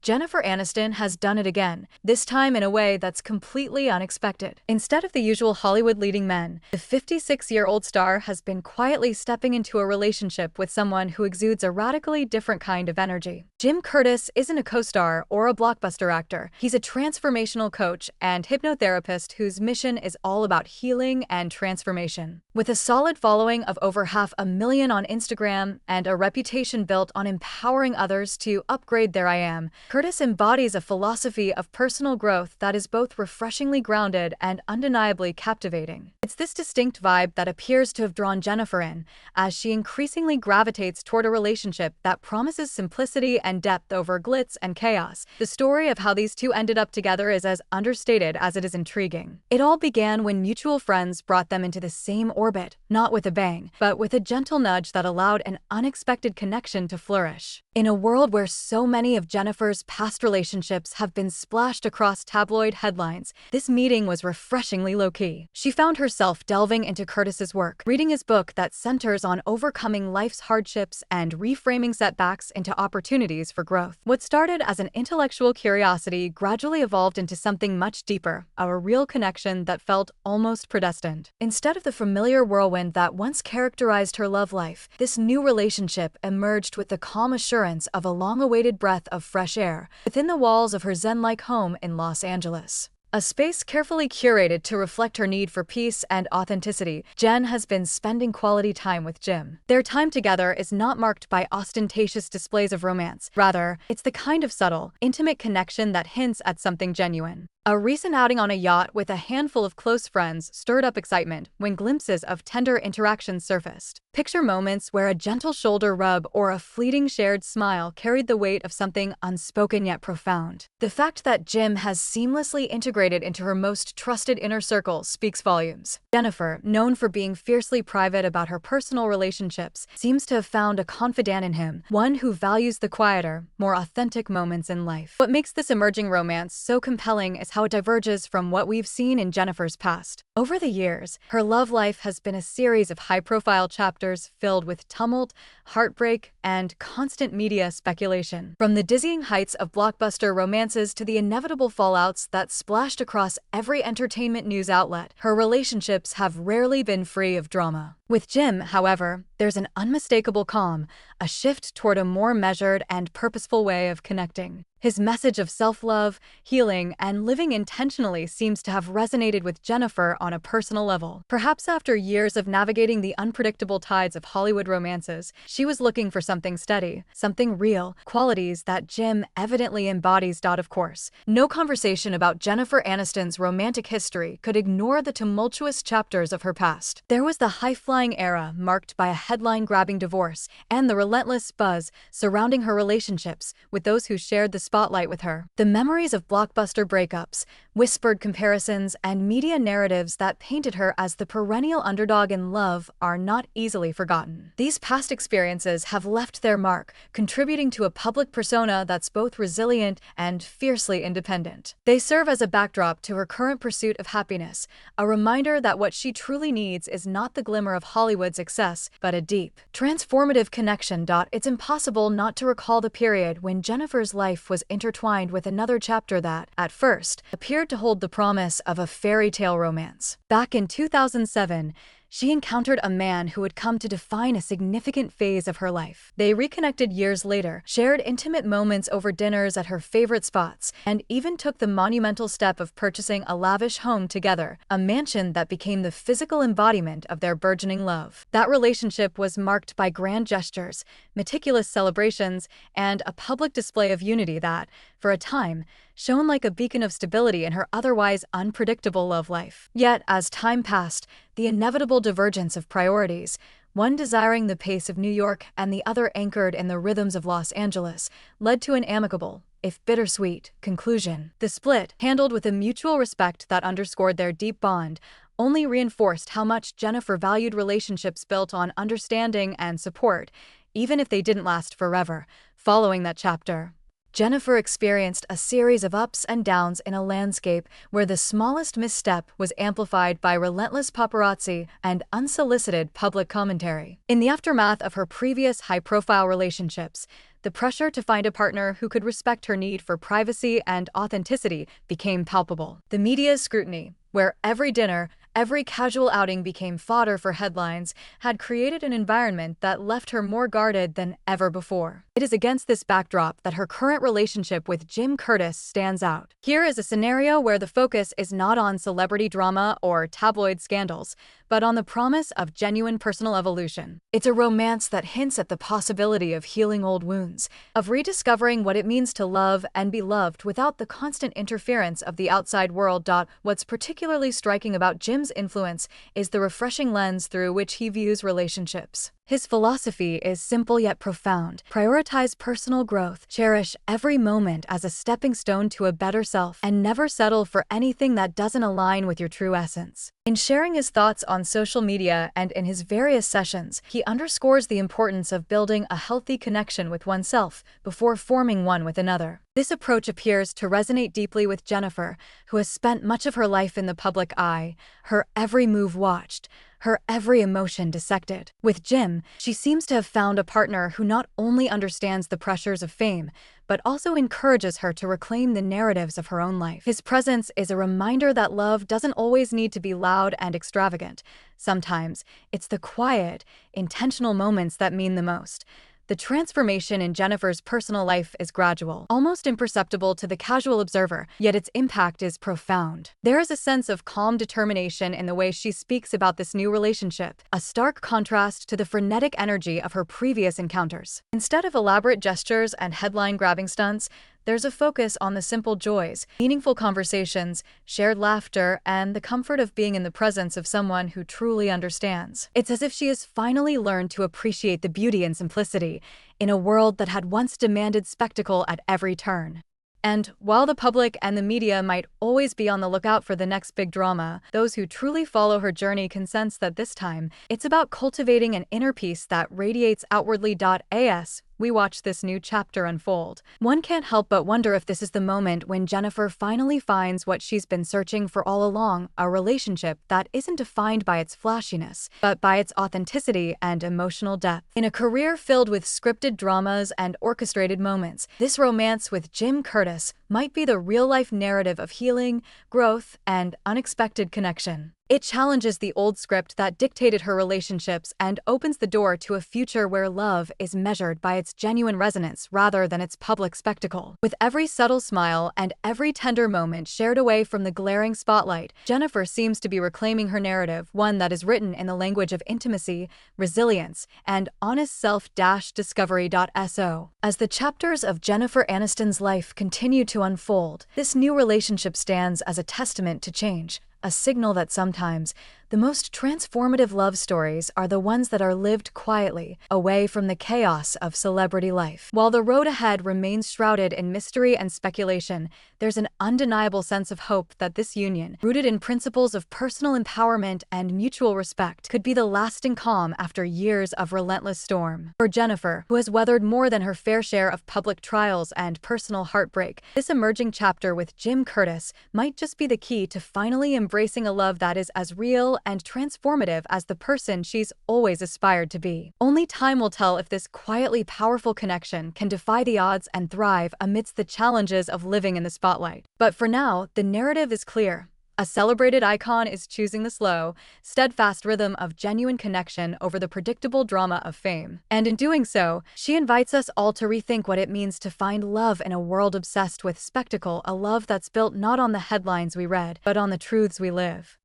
Jennifer Aniston has done it again, this time in a way that's completely unexpected. Instead of the usual Hollywood leading men, the 56-year-old star has been quietly stepping into a relationship with someone who exudes a radically different kind of energy. Jim Curtis isn't a co-star or a blockbuster actor. He's a transformational coach and hypnotherapist whose mission is all about healing and transformation. With a solid following of over 500,000 on Instagram and a reputation built on empowering others to upgrade their I am, Curtis embodies a philosophy of personal growth that is both refreshingly grounded and undeniably captivating. It's this distinct vibe that appears to have drawn Jennifer in, as she increasingly gravitates toward a relationship that promises simplicity and depth over glitz and chaos. The story of how these two ended up together is as understated as it is intriguing. It all began when mutual friends brought them into the same orbit, not with a bang, but with a gentle nudge that allowed an unexpected connection to flourish. In a world where so many of Jennifer's past relationships have been splashed across tabloid headlines, this meeting was refreshingly low-key. She found herself delving into Curtis's work, reading his book that centers on overcoming life's hardships and reframing setbacks into opportunities for growth. What started as an intellectual curiosity gradually evolved into something much deeper, a real connection that felt almost predestined. Instead of the familiar whirlwind that once characterized her love life, this new relationship emerged with the calm assurance of a long-awaited breath of fresh air within the walls of her zen-like home in Los Angeles. A space carefully curated to reflect her need for peace and authenticity, Jen has been spending quality time with Jim. Their time together is not marked by ostentatious displays of romance. Rather, it's the kind of subtle, intimate connection that hints at something genuine. A recent outing on a yacht with a handful of close friends stirred up excitement when glimpses of tender interactions surfaced. Picture moments where a gentle shoulder rub or a fleeting shared smile carried the weight of something unspoken yet profound. The fact that Jim has seamlessly integrated into her most trusted inner circle speaks volumes. Jennifer, known for being fiercely private about her personal relationships, seems to have found a confidant in him, one who values the quieter, more authentic moments in life. What makes this emerging romance so compelling is how it diverges from what we've seen in Jennifer's past. Over the years, her love life has been a series of high-profile chapters filled with tumult, heartbreak, and constant media speculation. From the dizzying heights of blockbuster romances to the inevitable fallouts that splashed across every entertainment news outlet, her relationships have rarely been free of drama. With Jim, however, there's an unmistakable calm, a shift toward a more measured and purposeful way of connecting. His message of self-love, healing, and living intentionally seems to have resonated with Jennifer on a personal level. Perhaps after years of navigating the unpredictable tides of Hollywood romances, she was looking for something steady, something real, qualities that Jim evidently embodies. Of course, no conversation about Jennifer Aniston's romantic history could ignore the tumultuous chapters of her past. There was the high-flying era marked by a headline-grabbing divorce and the relentless buzz surrounding her relationships with those who shared the spotlight with her. The memories of blockbuster breakups, whispered comparisons, and media narratives that painted her as the perennial underdog in love are not easily forgotten. These past experiences have left their mark, contributing to a public persona that's both resilient and fiercely independent. They serve as a backdrop to her current pursuit of happiness, a reminder that what she truly needs is not the glimmer of Hollywood success, but a deep, transformative connection. It's impossible not to recall the period when Jennifer's life was intertwined with another chapter that, at first, appeared to hold the promise of a fairy tale romance. Back in 2007, she encountered a man who would come to define a significant phase of her life. They reconnected years later, shared intimate moments over dinners at her favorite spots, and even took the monumental step of purchasing a lavish home together, a mansion that became the physical embodiment of their burgeoning love. That relationship was marked by grand gestures, meticulous celebrations, and a public display of unity that, for a time, shone like a beacon of stability in her otherwise unpredictable love life. Yet, as time passed, the inevitable divergence of priorities, one desiring the pace of New York and the other anchored in the rhythms of Los Angeles, led to an amicable, if bittersweet, conclusion. The split, handled with a mutual respect that underscored their deep bond, only reinforced how much Jennifer valued relationships built on understanding and support, even if they didn't last forever. Following that chapter, Jennifer experienced a series of ups and downs in a landscape where the smallest misstep was amplified by relentless paparazzi and unsolicited public commentary. In the aftermath of her previous high-profile relationships, the pressure to find a partner who could respect her need for privacy and authenticity became palpable. The media's scrutiny, where every dinner, every casual outing became fodder for headlines, had created an environment that left her more guarded than ever before. It is against this backdrop that her current relationship with Jim Curtis stands out. Here is a scenario where the focus is not on celebrity drama or tabloid scandals, but on the promise of genuine personal evolution. It's a romance that hints at the possibility of healing old wounds, of rediscovering what it means to love and be loved without the constant interference of the outside world. What's particularly striking about Jim's influence is the refreshing lens through which he views relationships. His philosophy is simple yet profound. Prioritize personal growth, cherish every moment as a stepping stone to a better self, and never settle for anything that doesn't align with your true essence. In sharing his thoughts on social media and in his various sessions, he underscores the importance of building a healthy connection with oneself before forming one with another. This approach appears to resonate deeply with Jennifer, who has spent much of her life in the public eye, her every move watched, her every emotion dissected. With Jim, she seems to have found a partner who not only understands the pressures of fame, but also encourages her to reclaim the narratives of her own life. His presence is a reminder that love doesn't always need to be loud and extravagant. Sometimes, it's the quiet, intentional moments that mean the most. The transformation in Jennifer's personal life is gradual, almost imperceptible to the casual observer, yet its impact is profound. There is a sense of calm determination in the way she speaks about this new relationship, a stark contrast to the frenetic energy of her previous encounters. Instead of elaborate gestures and headline-grabbing stunts, there's a focus on the simple joys, meaningful conversations, shared laughter, and the comfort of being in the presence of someone who truly understands. It's as if she has finally learned to appreciate the beauty and simplicity in a world that had once demanded spectacle at every turn. And while the public and the media might always be on the lookout for the next big drama, those who truly follow her journey can sense that this time, it's about cultivating an inner peace that radiates outwardly. As we watch this new chapter unfold, one can't help but wonder if this is the moment when Jennifer finally finds what she's been searching for all along, a relationship that isn't defined by its flashiness, but by its authenticity and emotional depth. In a career filled with scripted dramas and orchestrated moments, this romance with Jim Curtis might be the real-life narrative of healing, growth, and unexpected connection. It challenges the old script that dictated her relationships and opens the door to a future where love is measured by its genuine resonance rather than its public spectacle. With every subtle smile and every tender moment shared away from the glaring spotlight, Jennifer seems to be reclaiming her narrative, one that is written in the language of intimacy, resilience, and honest self-discovery. As the chapters of Jennifer Aniston's life continue to unfold, this new relationship stands as a testament to change, a signal that sometimes the most transformative love stories are the ones that are lived quietly, away from the chaos of celebrity life. While the road ahead remains shrouded in mystery and speculation, there's an undeniable sense of hope that this union, rooted in principles of personal empowerment and mutual respect, could be the lasting calm after years of relentless storm. For Jennifer, who has weathered more than her fair share of public trials and personal heartbreak, this emerging chapter with Jim Curtis might just be the key to finally embracing a love that is as real and transformative as the person she's always aspired to be. Only time will tell if this quietly powerful connection can defy the odds and thrive amidst the challenges of living in the spotlight. But for now, the narrative is clear. A celebrated icon is choosing the slow, steadfast rhythm of genuine connection over the predictable drama of fame. And in doing so, she invites us all to rethink what it means to find love in a world obsessed with spectacle, a love that's built not on the headlines we read, but on the truths we live.